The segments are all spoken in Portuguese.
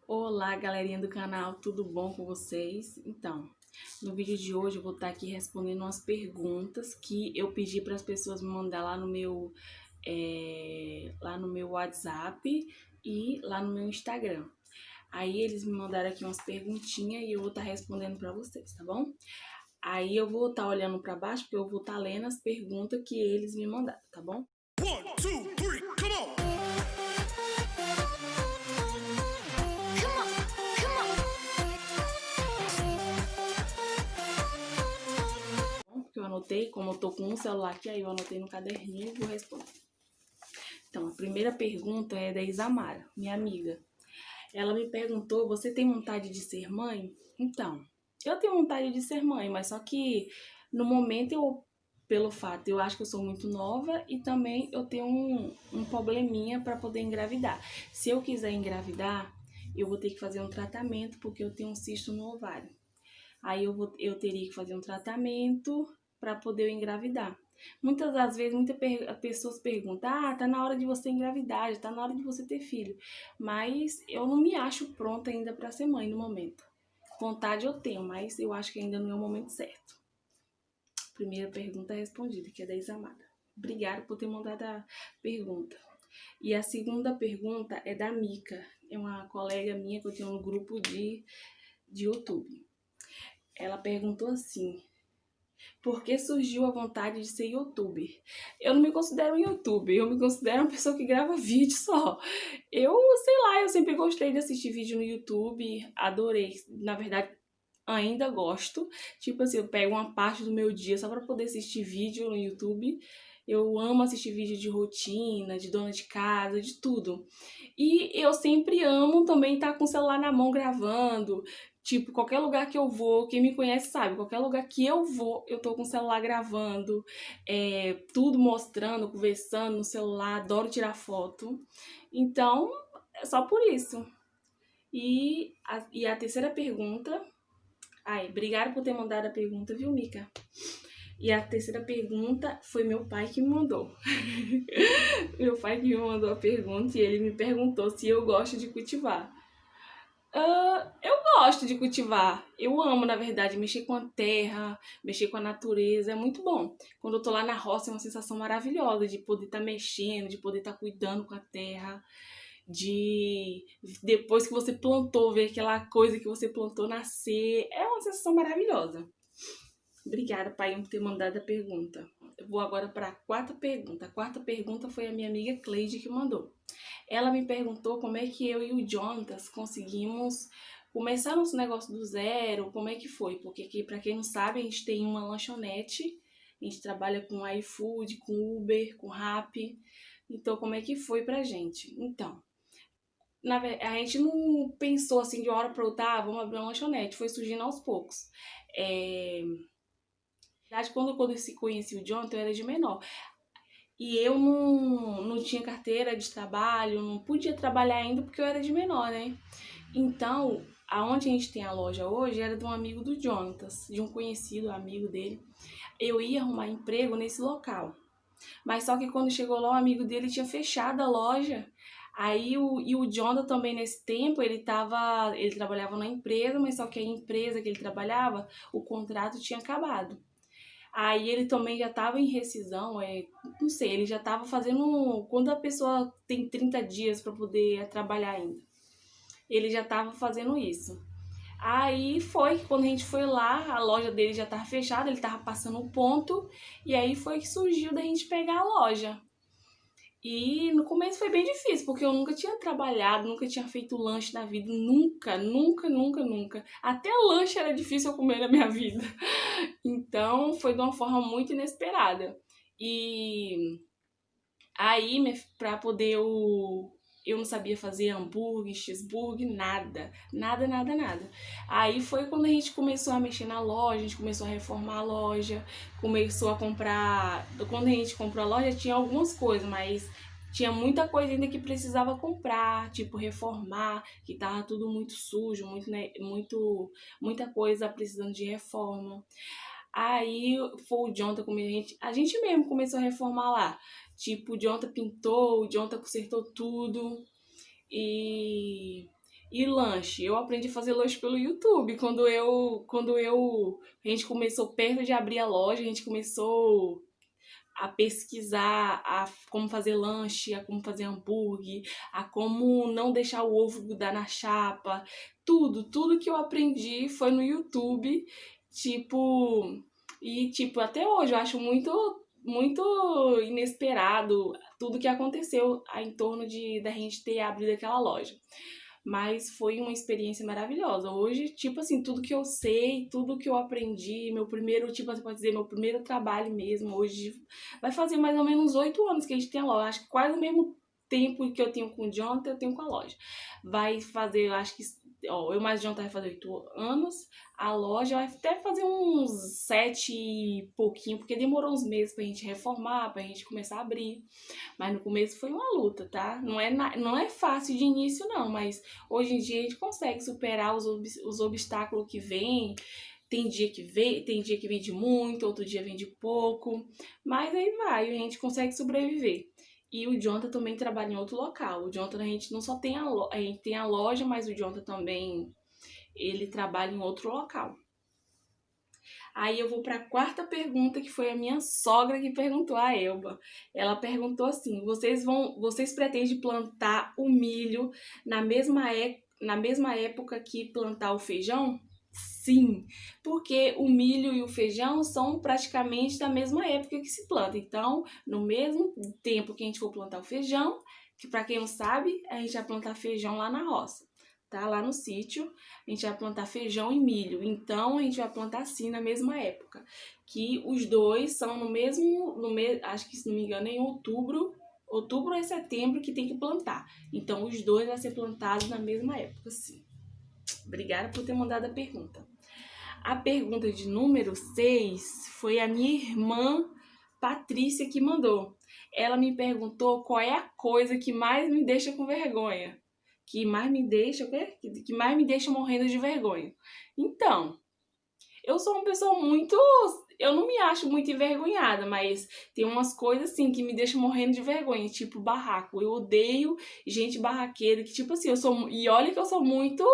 Olá, galerinha do canal, tudo bom com vocês? Então, no vídeo de hoje eu vou estar aqui respondendo umas perguntas que eu pedi para as pessoas me mandar lá no meu WhatsApp e lá no meu Instagram. Aí eles me mandaram aqui umas perguntinhas e eu vou estar respondendo para vocês, tá bom? Aí eu vou estar olhando para baixo porque eu vou estar lendo as perguntas que eles me mandaram, tá bom? 1, 2, 3, come on! Porque eu anotei, como eu tô com um celular aqui, aí eu anotei no caderninho e vou responder. Então, a primeira pergunta é da Isamara, minha amiga. Ela me perguntou, você tem vontade de ser mãe? Então, eu tenho vontade de ser mãe, mas só que no momento pelo fato, eu acho que eu sou muito nova e também eu tenho um probleminha para poder engravidar. Se eu quiser engravidar, eu vou ter que fazer um tratamento porque eu tenho um cisto no ovário. Aí eu teria que fazer um tratamento para poder engravidar. Muitas das vezes, pessoas perguntam, tá na hora de você engravidar, já tá na hora de você ter filho. Mas eu não me acho pronta ainda para ser mãe no momento. Vontade eu tenho, mas eu acho que ainda não é o momento certo. Primeira pergunta respondida, que é da Isamara. Obrigada por ter mandado a pergunta. E a segunda pergunta é da Mica, é uma colega minha que eu tenho no grupo de YouTube. Ela perguntou assim: por que surgiu a vontade de ser youtuber? Eu não me considero um youtuber, eu me considero uma pessoa que grava vídeo só. Sei lá, eu sempre gostei de assistir vídeo no YouTube, adorei. Na verdade, ainda gosto. Tipo assim, eu pego uma parte do meu dia só pra poder assistir vídeo no YouTube. Eu amo assistir vídeo de rotina, de dona de casa, de tudo. E eu sempre amo também estar com o celular na mão gravando. Tipo, qualquer lugar que eu vou, quem me conhece sabe, qualquer lugar que eu vou, eu tô com o celular gravando, tudo mostrando, conversando no celular, adoro tirar foto. Então, é só por isso. E a terceira pergunta. Ai, obrigada por ter mandado a pergunta, viu, Mica? E a terceira pergunta foi meu pai que me mandou. Meu pai que me mandou a pergunta e ele me perguntou se eu gosto de cultivar. Eu gosto de cultivar. Eu amo, na verdade, mexer com a terra, mexer com a natureza. É muito bom. Quando eu tô lá na roça, é uma sensação maravilhosa de poder estar mexendo, de poder estar cuidando com a terra, de depois que você plantou, ver aquela coisa que você plantou nascer. É uma sensação maravilhosa. Obrigada, pai, por ter mandado a pergunta. Eu vou agora para a quarta pergunta. A quarta pergunta foi a minha amiga Cleide que mandou. Ela me perguntou como é que eu e o Jonatas conseguimos começar nosso negócio do zero, como é que foi, porque aqui, para quem não sabe, a gente tem uma lanchonete, a gente trabalha com iFood, com Uber, com Rappi, então como é que foi pra gente? Então, a gente não pensou assim de uma hora para outra, vamos abrir uma lanchonete, foi surgindo aos poucos. Na verdade, quando eu conheci o Jonathan, eu era de menor. E eu não tinha carteira de trabalho, não podia trabalhar ainda porque eu era de menor, né? Então, aonde a gente tem a loja hoje era de um amigo do Jonatas, de um conhecido amigo dele. Eu ia arrumar emprego nesse local. Mas só que quando chegou lá, o amigo dele tinha fechado a loja. O Jonathan também nesse tempo, ele trabalhava na empresa, mas só que a empresa que ele trabalhava, o contrato tinha acabado. Aí ele também já estava em rescisão, não sei, ele já estava fazendo. Quando a pessoa tem 30 dias para poder trabalhar ainda, ele já estava fazendo isso. Aí foi que quando a gente foi lá, a loja dele já estava fechada, ele estava passando o ponto, e aí foi que surgiu da gente pegar a loja. E no começo foi bem difícil, porque eu nunca tinha trabalhado, nunca tinha feito lanche na vida, nunca, nunca, nunca, nunca. Até lanche era difícil eu comer na minha vida. Então foi de uma forma muito inesperada. E aí, pra poder eu não sabia fazer hambúrguer, cheeseburger, nada. Nada, nada, nada. Aí foi quando a gente começou a mexer na loja, a gente começou a reformar a loja, começou a comprar. Quando a gente comprou a loja, tinha algumas coisas, mas tinha muita coisa ainda que precisava comprar, tipo reformar, que tava tudo muito sujo, muito, né, muita coisa precisando de reforma. Aí foi o Jonathan comigo, a gente mesmo começou a reformar lá. Tipo, o Jonathan pintou, o Jonathan consertou tudo. E, E lanche, eu aprendi a fazer lanche pelo YouTube. A gente começou perto de abrir a loja, a gente começou a pesquisar como fazer lanche, a como fazer hambúrguer, a como não deixar o ovo grudar na chapa. Tudo que eu aprendi foi no YouTube, tipo, e tipo, até hoje eu acho muito inesperado tudo que aconteceu em torno da gente ter abrido aquela loja. Mas foi uma experiência maravilhosa. Hoje, tipo assim, tudo que eu sei, tudo que eu aprendi, meu primeiro, tipo, você pode dizer, meu primeiro trabalho mesmo, hoje vai fazer mais ou menos 8 anos que a gente tem a loja. Acho que quase o mesmo tempo que eu tenho com o Jonathan, eu tenho com a loja. Vai fazer, eu acho que, ó, eu mais o Jonathan vai fazer 8 anos, a loja vai até fazer uns 7 e pouquinho, porque demorou uns meses pra gente reformar, pra gente começar a abrir. Mas no começo foi uma luta, tá? Não é fácil de início, não, mas hoje em dia a gente consegue superar os obstáculos que vêm. Tem dia que vende muito, outro dia vende pouco, mas aí vai, a gente consegue sobreviver. E o Jonathan também trabalha em outro local. O Jonathan, a gente não só tem a gente tem a loja, mas o Jonathan também, ele trabalha em outro local. Aí eu vou para a quarta pergunta, que foi a minha sogra que perguntou a Elba. Ela perguntou assim: vocês pretendem plantar o milho na mesma época que plantar o feijão? Sim, porque o milho e o feijão são praticamente da mesma época que se planta. Então, no mesmo tempo que a gente for plantar o feijão, que para quem não sabe, a gente vai plantar feijão lá na roça, tá? Lá no sítio, a gente vai plantar feijão e milho. Então, a gente vai plantar assim na mesma época. Que os dois são acho que se não me engano é em outubro ou setembro que tem que plantar. Então, os dois vão ser plantados na mesma época, sim. Obrigada por ter mandado a pergunta. A pergunta de número 6 foi a minha irmã Patrícia que mandou. Ela me perguntou qual é a coisa que mais me deixa com vergonha. Que mais me deixa morrendo de vergonha. Então, eu sou uma pessoa muito... Eu não me acho muito envergonhada, mas tem umas coisas assim que me deixam morrendo de vergonha, tipo barraco. Eu odeio gente barraqueira, que tipo assim, eu sou... E olha que eu sou muito...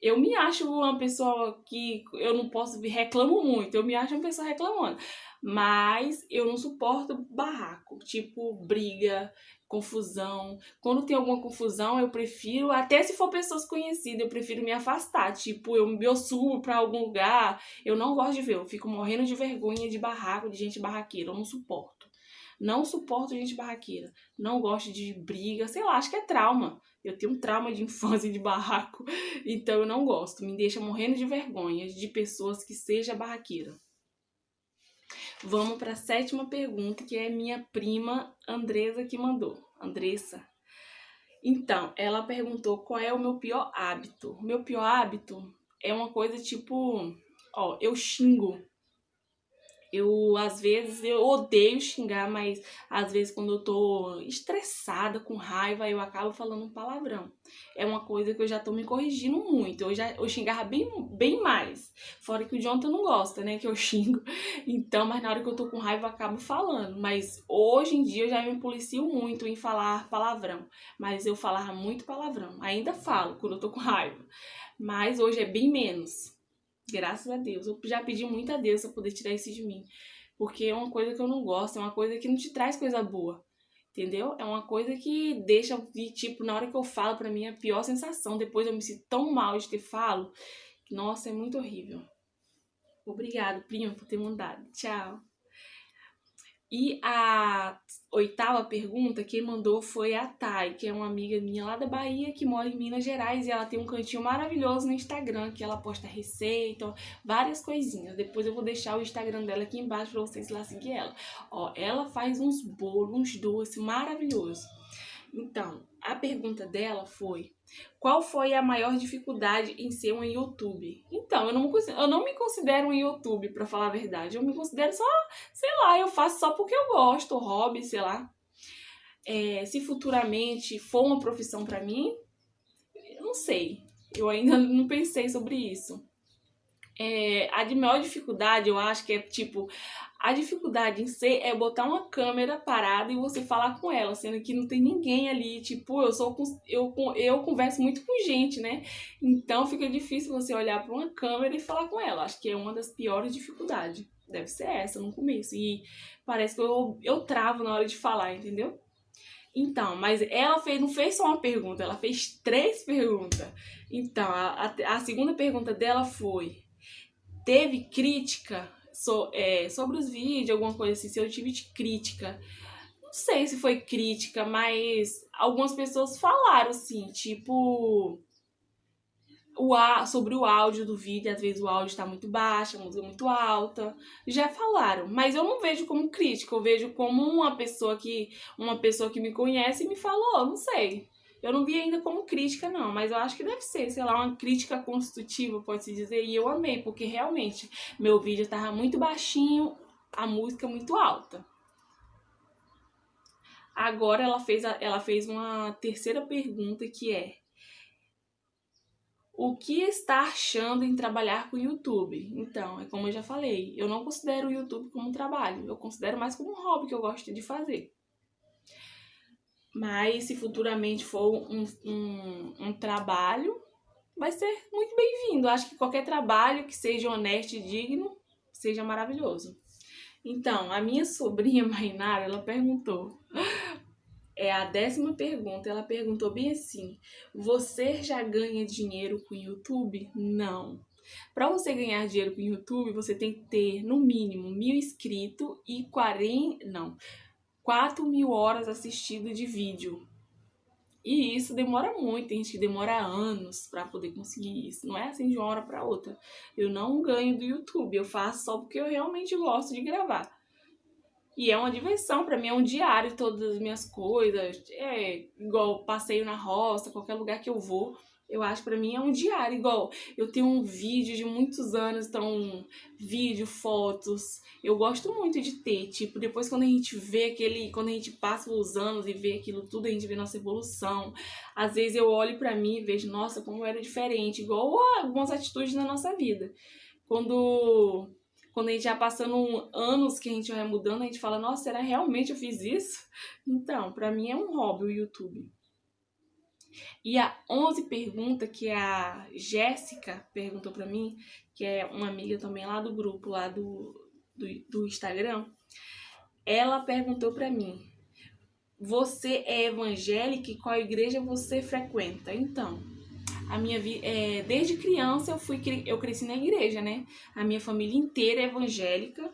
Eu me acho uma pessoa que eu não posso... Reclamo muito, eu me acho uma pessoa reclamando. Mas eu não suporto barraco, tipo briga, confusão. Quando tem alguma confusão, eu prefiro, até se for pessoas conhecidas, eu prefiro me afastar. Tipo, eu subo pra algum lugar, eu não gosto de ver, eu fico morrendo de vergonha de barraco, de gente barraqueira, eu não suporto. Não suporto gente barraqueira, não gosto de briga, sei lá, acho que é trauma. Eu tenho um trauma de infância de barraco, então eu não gosto, me deixa morrendo de vergonha de pessoas que sejam barraqueira. Vamos para a sétima pergunta, que é minha prima Andressa que mandou. Andressa. Então, ela perguntou qual é o meu pior hábito. O meu pior hábito é uma coisa tipo... Ó, eu xingo. Às vezes, eu odeio xingar, mas às vezes quando eu tô estressada, com raiva, eu acabo falando um palavrão. É uma coisa que eu já tô me corrigindo muito. Eu xingava bem mais. Fora que o Jonathan não gosta, né, que eu xingo. Então, mas na hora que eu tô com raiva, eu acabo falando. Mas hoje em dia eu já me policio muito em falar palavrão. Mas eu falava muito palavrão. Ainda falo quando eu tô com raiva. Mas hoje é bem menos. Graças a Deus. Eu já pedi muito a Deus pra poder tirar isso de mim. Porque é uma coisa que eu não gosto, é uma coisa que não te traz coisa boa. Entendeu? É uma coisa que deixa, tipo, na hora que eu falo, pra mim é a pior sensação. Depois eu me sinto tão mal de ter falo. Nossa, é muito horrível. Obrigada, prima, por ter mandado. Tchau. E a oitava pergunta, quem mandou foi a Thay, que é uma amiga minha lá da Bahia, que mora em Minas Gerais, e ela tem um cantinho maravilhoso no Instagram, que ela posta receita, várias coisinhas. Depois eu vou deixar o Instagram dela aqui embaixo pra vocês lá seguir ela. Ó, ela faz uns bolos, uns doces maravilhosos. Então, a pergunta dela foi: qual foi a maior dificuldade em ser um YouTube? Então, eu não me considero um YouTube, pra falar a verdade. Eu me considero só, sei lá, eu faço só porque eu gosto, hobby, sei lá. Se futuramente for uma profissão pra mim, eu não sei. Eu ainda não pensei sobre isso. A de maior dificuldade, eu acho que é, tipo, A dificuldade em ser é botar uma câmera parada e você falar com ela, sendo que não tem ninguém ali. Tipo, eu converso muito com gente, né? Então fica difícil você olhar para uma câmera e falar com ela. Acho que é uma das piores dificuldades. Deve ser essa no começo. E parece que eu travo na hora de falar, entendeu? Então, mas ela não fez só uma pergunta, ela fez 3 perguntas. Então, a segunda pergunta dela foi: teve crítica sobre os vídeos, alguma coisa assim, se eu tive de crítica. Não sei se foi crítica, mas algumas pessoas falaram assim, tipo, sobre o áudio do vídeo, às vezes o áudio está muito baixo, a música muito alta. Já falaram, mas eu não vejo como crítica, eu vejo como uma pessoa que me conhece e me falou, não sei. Eu não vi ainda como crítica, não, mas eu acho que deve ser, sei lá, uma crítica construtiva, pode-se dizer, e eu amei, porque realmente meu vídeo tava muito baixinho, a música muito alta. Agora ela fez uma terceira pergunta que é: o que está achando em trabalhar com o YouTube? Então, é como eu já falei, eu não considero o YouTube como um trabalho, eu considero mais como um hobby que eu gosto de fazer. Mas se futuramente for um trabalho, vai ser muito bem-vindo. Acho que qualquer trabalho que seja honesto e digno, seja maravilhoso. Então, a minha sobrinha Mainara, ela perguntou, a 10ª pergunta, ela perguntou bem assim: você já ganha dinheiro com o YouTube? Não. Para você ganhar dinheiro com o YouTube, você tem que ter no mínimo 1.000 inscritos e 4.000 horas assistidas de vídeo. E isso demora muito, tem gente que demora anos para poder conseguir isso. Não é assim de uma hora para outra. Eu não ganho do YouTube, eu faço só porque eu realmente gosto de gravar. E é uma diversão, pra mim é um diário, todas as minhas coisas, igual passeio na roça, qualquer lugar que eu vou, eu acho pra mim é um diário, igual eu tenho um vídeo de muitos anos, então vídeo, fotos, eu gosto muito de ter, tipo, depois quando a gente vê quando a gente passa os anos e vê aquilo tudo, a gente vê nossa evolução, às vezes eu olho pra mim e vejo, nossa, como eu era diferente, igual algumas atitudes na nossa vida, quando a gente já passando anos que a gente vai mudando, a gente fala, nossa, será realmente eu fiz isso? Então, pra mim é um hobby o YouTube. E a 11 pergunta que a Jéssica perguntou pra mim, que é uma amiga também lá do grupo, lá do Instagram, ela perguntou pra mim: você é evangélica e qual igreja você frequenta? Então, a minha desde criança eu cresci na igreja, né? A minha família inteira é evangélica.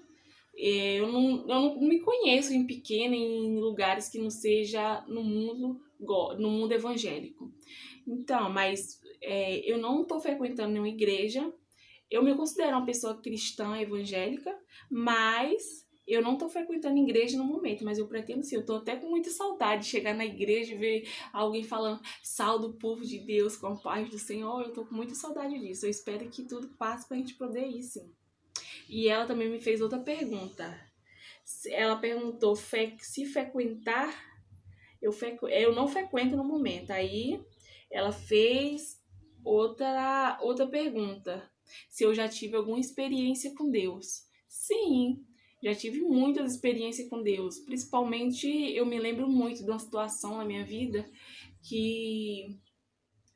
Eu não me conheço em pequena, em lugares que não seja no mundo evangélico. Então, mas eu não estou frequentando nenhuma igreja. Eu me considero uma pessoa cristã evangélica, mas eu não tô frequentando igreja no momento, mas eu pretendo sim. Eu tô até com muita saudade de chegar na igreja e ver alguém falando salve o povo de Deus com a paz do Senhor. Eu tô com muita saudade disso. Eu espero que tudo passe pra gente poder ir, sim. E ela também me fez outra pergunta. Ela perguntou se frequentar. Eu não frequento no momento. Aí ela fez outra pergunta. Se eu já tive alguma experiência com Deus. Sim, já tive muitas experiências com Deus. Principalmente, eu me lembro muito de uma situação na minha vida que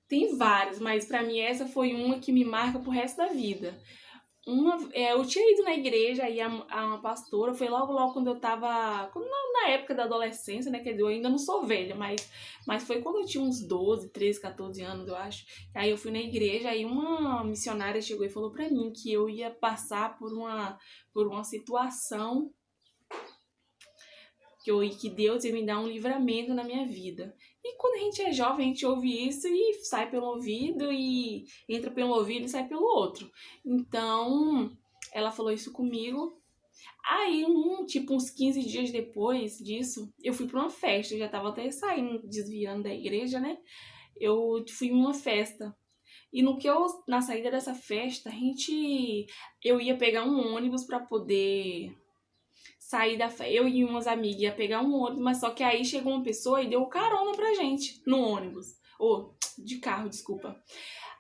tem várias, mas pra mim essa foi uma que me marca pro resto da vida. Eu tinha ido na igreja e a pastora foi logo quando eu tava. Na época da adolescência, né? Quer dizer, eu ainda não sou velha, mas foi quando eu tinha uns 12, 13, 14 anos, eu acho. Aí eu fui na igreja, aí uma missionária chegou e falou pra mim que eu ia passar por uma situação que Deus ia me dar um livramento na minha vida. E quando a gente é jovem, a gente ouve isso e sai pelo ouvido, e entra pelo ouvido e sai pelo outro. Então, ela falou isso comigo. Aí, uns 15 dias depois disso, eu fui pra uma festa. Eu já tava até saindo, desviando da igreja, né? Eu fui em uma festa. E na saída dessa festa, eu ia pegar um ônibus pra poder sair eu e umas amigas ia pegar um ônibus, mas só que aí chegou uma pessoa e deu carona pra gente no ônibus. De carro, desculpa.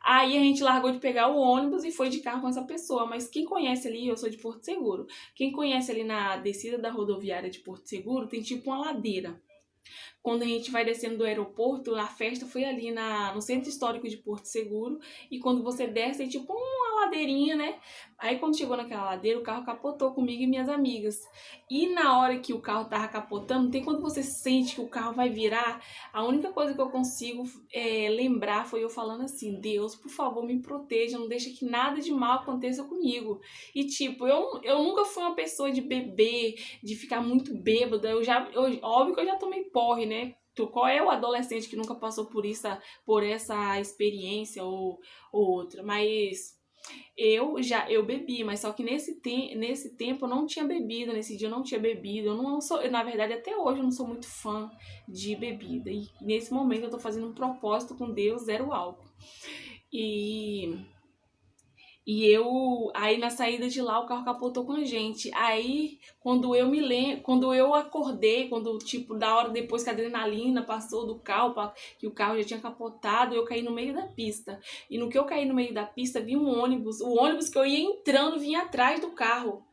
Aí a gente largou de pegar o ônibus e foi de carro com essa pessoa. Mas quem conhece ali, eu sou de Porto Seguro, quem conhece ali na descida da rodoviária de Porto Seguro, tem tipo uma ladeira. Quando a gente vai descendo do aeroporto, a festa foi ali no Centro Histórico de Porto Seguro. E quando você desce, é tipo uma ladeirinha, né? Aí quando chegou naquela ladeira, o carro capotou comigo e minhas amigas. E na hora que o carro tava capotando, tem quando você sente que o carro vai virar, a única coisa que eu consigo lembrar foi eu falando assim: Deus, por favor, me proteja, não deixa que nada de mal aconteça comigo. E tipo, eu nunca fui uma pessoa de beber, de ficar muito bêbada. Óbvio que eu já tomei porre, né? Qual é o adolescente que nunca passou por essa experiência ou outra? Mas eu bebi, mas só que nesse tempo eu não tinha bebido, nesse dia eu não tinha bebido. Eu não sou, na verdade, até hoje eu não sou muito fã de bebida. E nesse momento eu tô fazendo um propósito com Deus, zero álcool. Aí na saída de lá, o carro capotou com a gente. Aí, quando eu acordei, quando, tipo, da hora depois que a adrenalina passou do carro, que o carro já tinha capotado, eu caí no meio da pista. E no que eu caí no meio da pista, vi um ônibus. O ônibus que eu ia entrando vinha atrás do carro.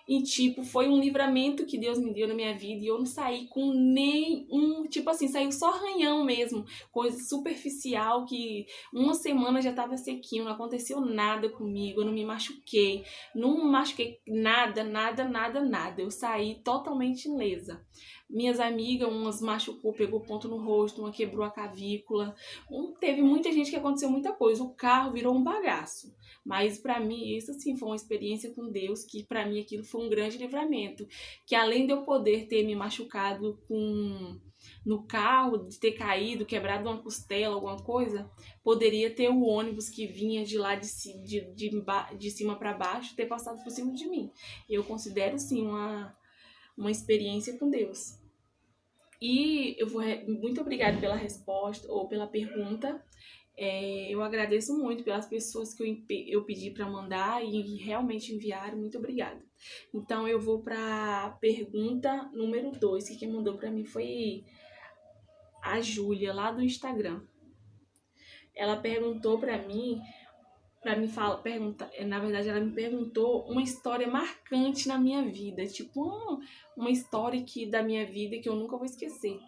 E, tipo, foi um livramento que Deus me deu na minha vida. E eu não saí com nenhum... Tipo assim, saiu só arranhão mesmo. Coisa superficial que uma semana já tava sequinho. Não aconteceu nada comigo. Eu não me machuquei. Não machuquei nada, nada, nada, nada. Eu saí totalmente ilesa. Minhas amigas, umas machucou, pegou ponto no rosto, uma quebrou a cavícula. Teve muita gente que aconteceu muita coisa. O carro virou um bagaço. Mas pra mim, isso assim, foi uma experiência com Deus, que pra mim aquilo foi um grande livramento. Que além de eu poder ter me machucado no carro, de ter caído, quebrado uma costela, alguma coisa, poderia ter o ônibus que vinha de lá de cima pra baixo, ter passado por cima de mim. Eu considero, sim, uma experiência com Deus. E muito obrigada pela resposta ou pela pergunta. Eu agradeço muito pelas pessoas que eu pedi para mandar e realmente enviaram. Muito obrigada. Então eu vou para a pergunta número 2, que quem mandou para mim foi a Júlia, lá do Instagram. Ela perguntou para mim, na verdade ela me perguntou uma história marcante na minha vida, tipo uma história da minha vida que eu nunca vou esquecer.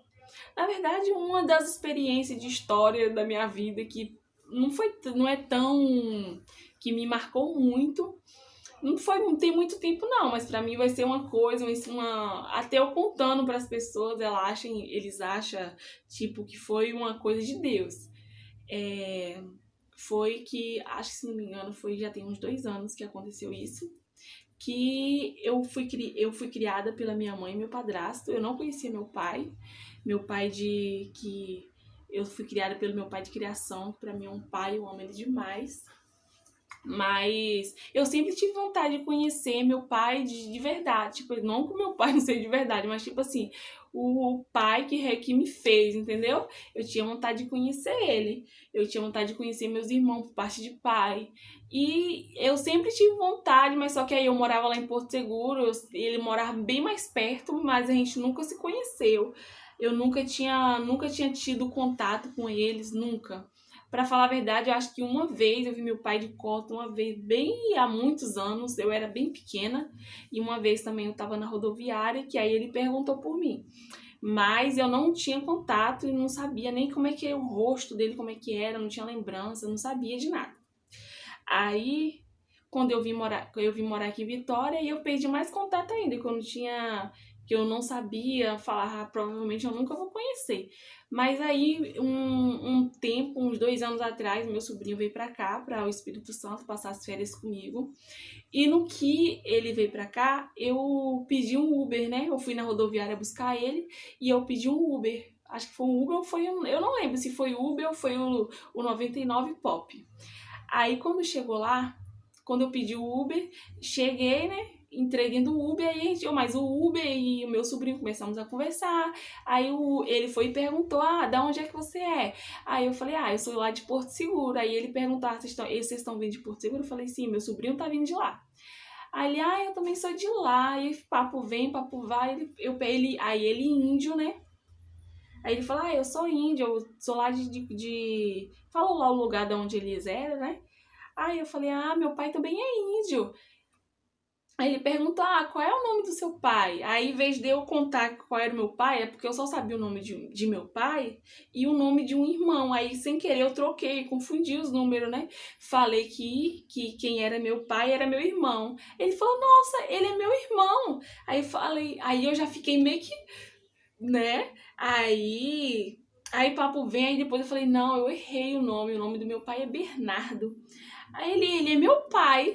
Na verdade, uma das experiências de história da minha vida que não é tão... que me marcou muito. Não tem muito tempo não, mas pra mim vai ser uma coisa, até eu contando pras pessoas, eles acham, tipo, que foi uma coisa de Deus. Foi que, acho que se não me engano, já tem uns 2 anos que aconteceu isso. Que eu fui criada pela minha mãe e meu padrasto. Eu não conhecia meu pai. Eu fui criada pelo meu pai de criação, que pra mim é um pai, eu amo ele demais. Mas eu sempre tive vontade de conhecer meu pai de verdade. Tipo, não que o meu pai não seja de verdade, mas tipo assim, o pai que me fez, entendeu? Eu tinha vontade de conhecer ele. Eu tinha vontade de conhecer meus irmãos por parte de pai. E eu sempre tive vontade, mas só que aí eu morava lá em Porto Seguro, ele morava bem mais perto, mas a gente nunca se conheceu. Eu nunca tinha tido contato com eles, nunca. Pra falar a verdade, eu acho que uma vez eu vi meu pai de cota, uma vez bem há muitos anos, eu era bem pequena, e uma vez também eu tava na rodoviária, que aí ele perguntou por mim. Mas eu não tinha contato e não sabia nem como é que era o rosto dele, como é que era, não tinha lembrança, não sabia de nada. Aí, quando eu vim morar aqui em Vitória, e eu perdi mais contato ainda, que eu não sabia falar, provavelmente eu nunca vou conhecer. Mas aí, uns 2 anos atrás, meu sobrinho veio pra cá, para o Espírito Santo, passar as férias comigo. E no que ele veio pra cá, eu pedi um Uber, né? Eu fui na rodoviária buscar ele e eu pedi um Uber. Acho que foi um Uber ou foi eu não lembro se foi Uber ou foi o 99 Pop. Aí quando chegou lá, quando eu pedi o Uber, cheguei, né? Entrei dentro do Uber, aí mas o Uber e o meu sobrinho começamos a conversar. Aí ele foi e perguntou: da onde é que você é? Aí eu falei: eu sou lá de Porto Seguro. Aí ele perguntou: vocês estão vindo de Porto Seguro? Eu falei: sim, meu sobrinho tá vindo de lá. Aí ele: eu também sou de lá. E papo vem, papo vai. Aí ele índio, né? Aí ele falou, eu sou índio, eu sou lá Falou lá o lugar de onde eles eram, né? Aí eu falei, meu pai também é índio. Aí ele perguntou, qual é o nome do seu pai? Aí, em vez de eu contar qual era o meu pai, é porque eu só sabia o nome de meu pai e o nome de um irmão. Aí, sem querer, eu troquei, confundi os números, né? Falei que quem era meu pai era meu irmão. Ele falou, nossa, ele é meu irmão. Aí eu já fiquei meio que, né? Aí papo vem, aí depois eu falei, não, eu errei o nome do meu pai é Bernardo. Aí ele é meu pai.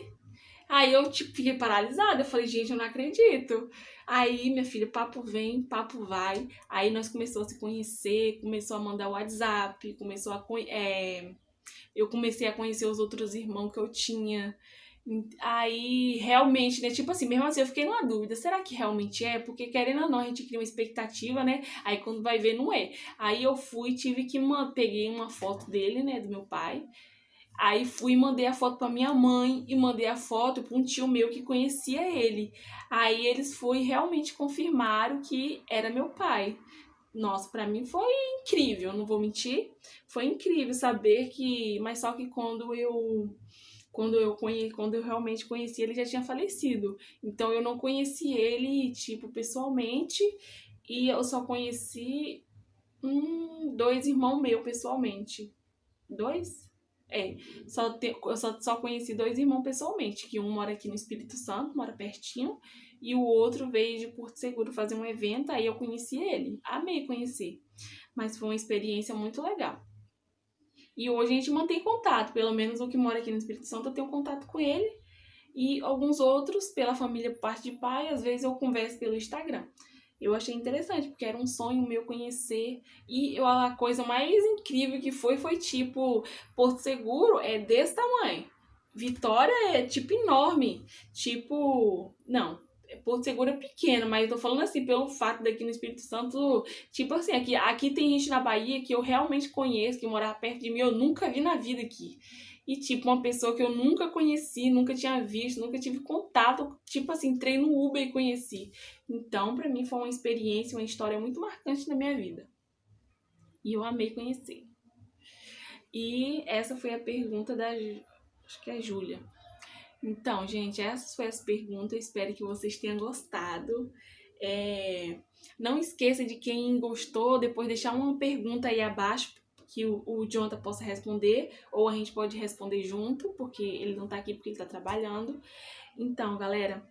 Aí eu, fiquei paralisada. Eu falei, gente, eu não acredito. Aí, minha filha, papo vem, papo vai. Aí nós começamos a se conhecer, começou a mandar WhatsApp, eu comecei a conhecer os outros irmãos que eu tinha. Aí, realmente, né, tipo assim, mesmo assim, eu fiquei numa dúvida, será que realmente é? Porque, querendo ou não, a gente cria uma expectativa, né? Aí, quando vai ver, não é. Aí, eu fui, peguei uma foto dele, né, do meu pai. Aí fui e mandei a foto pra minha mãe e mandei a foto pra um tio meu que conhecia ele. Aí eles realmente confirmaram que era meu pai. Nossa, pra mim foi incrível, não vou mentir. Foi incrível saber que, mas só que quando eu realmente conheci ele já tinha falecido. Então eu não conheci ele tipo pessoalmente e eu só conheci dois irmãos meus pessoalmente. Dois? Eu só conheci dois irmãos pessoalmente, que um mora aqui no Espírito Santo, mora pertinho, e o outro veio de Porto Seguro fazer um evento, aí eu conheci ele. Amei conhecer, mas foi uma experiência muito legal. E hoje a gente mantém contato, pelo menos o que mora aqui no Espírito Santo eu tenho contato com ele, e alguns outros, pela família por parte de pai, às vezes eu converso pelo Instagram. Eu achei interessante, porque era um sonho meu conhecer. E a coisa mais incrível que foi tipo, Porto Seguro é desse tamanho. Vitória é tipo enorme. Tipo, não, Porto Seguro é pequeno, mas eu tô falando assim, pelo fato daqui no Espírito Santo, tipo assim, aqui tem gente na Bahia que eu realmente conheço, que morava perto de mim, eu nunca vi na vida aqui. E, tipo, uma pessoa que eu nunca conheci, nunca tinha visto, nunca tive contato, tipo assim, entrei no Uber e conheci. Então, pra mim foi uma experiência, uma história muito marcante na minha vida. E eu amei conhecer. E essa foi a pergunta acho que é a Júlia. Então, gente, essas foram as perguntas. Espero que vocês tenham gostado. Não esqueça de quem gostou, depois deixar uma pergunta aí abaixo que o Jonathan possa responder, ou a gente pode responder junto, porque ele não tá aqui porque ele tá trabalhando. Então, galera,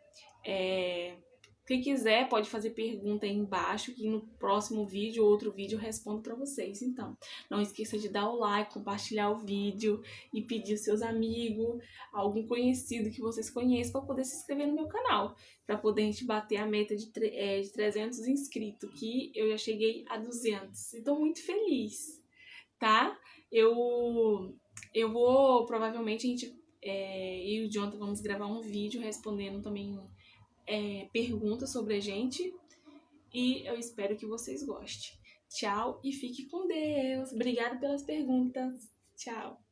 quem quiser pode fazer pergunta aí embaixo, que no próximo vídeo ou outro vídeo eu respondo para vocês. Então, não esqueça de dar o like, compartilhar o vídeo e pedir aos seus amigos, algum conhecido que vocês conheçam, para poder se inscrever no meu canal, para poder a gente bater a meta de 300 inscritos, que eu já cheguei a 200. Estou muito feliz, tá? Eu vou, provavelmente, eu e o Jonathan vamos gravar um vídeo respondendo também perguntas sobre a gente. E eu espero que vocês gostem. Tchau e fique com Deus. Obrigada pelas perguntas. Tchau.